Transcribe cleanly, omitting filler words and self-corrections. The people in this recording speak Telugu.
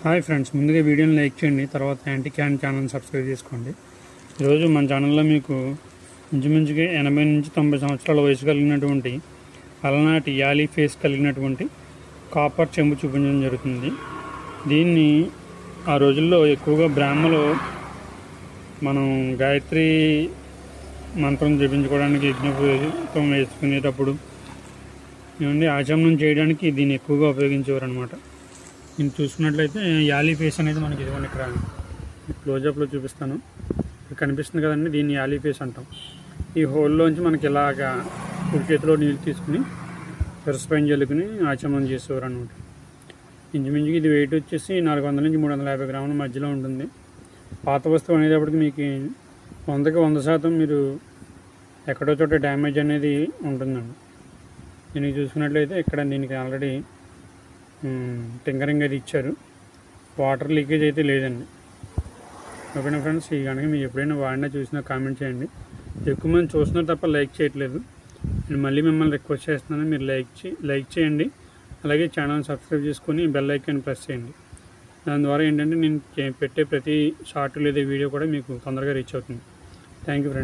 హాయ్ ఫ్రెండ్స్, ముందుగా వీడియోని లైక్ చేయండి, తర్వాత యాంటీ క్యాన్ ఛానల్ సబ్స్క్రైబ్ చేసుకోండి. ఈరోజు మన ఛానల్లో మీకు ఇంచుమించుగా 80 నుంచి 90 సంవత్సరాల వయసు కలిగినటువంటి అలనాటి యాలీ ఫేస్ కలిగినటువంటి కాపర్ చెంబు చూపించడం జరుగుతుంది. దీన్ని ఆ రోజుల్లో ఎక్కువగా బ్రాహ్మలో మనం గాయత్రి మంత్రం జపించుకోవడానికి యజ్ఞోపేతం వేసుకునేటప్పుడు ఏమండి ఆచమనం చేయడానికి దీన్ని ఎక్కువగా ఉపయోగించేవారు అనమాట. నేను చూసుకున్నట్లయితే యాలీ ఫేస్ అనేది మనకి ఇదిగోండి ఇక్కడ క్లోజప్లో చూపిస్తాను. కనిపిస్తుంది కదండి, దీన్ని యాలీ ఫేస్ అంటాం. ఈ హోల్లోంచి మనకి ఇలాగా కుడి చేతిలో నీళ్ళు తీసుకుని పెరసపైన జల్లుకుని ఆచమనం చేసేవారు అనమాట. ఇంచుమించుకి ఇది వెయిట్ వచ్చేసి 400 నుంచి 350 గ్రాముల మధ్యలో ఉంటుంది. పాత వస్తువు అనేటప్పటికి మీకు 100కి 100% మీరు ఎక్కడో చోట డ్యామేజ్ అనేది ఉంటుందండి. దీనికి చూసుకున్నట్లయితే ఇక్కడ దీనికి ఆల్రెడీ టింకరింగ్ అది ఇచ్చారు. వాటర్ లీకేజ్ అయితే లేదండి. ఓకేనా ఫ్రెండ్స్, ఈ కనుక మీరు ఎప్పుడైనా వాడినా చూసినా కామెంట్ చేయండి. ఎక్కువ మంది చూస్తున్నారు తప్ప లైక్ చేయట్లేదు. నేను మళ్ళీ మిమ్మల్ని రిక్వెస్ట్ చేస్తున్నాను, మీరు లైక్ చేయండి. అలాగే ఛానల్ సబ్స్క్రైబ్ చేసుకొని బెల్ ఐకాన్ ప్రెస్ చేయండి. దాని ద్వారా ఏంటంటే నేను పెట్టే ప్రతి షార్ట్ లేదా వీడియో కూడా మీకు తొందరగా రీచ్ అవుతుంది. Thank you friends.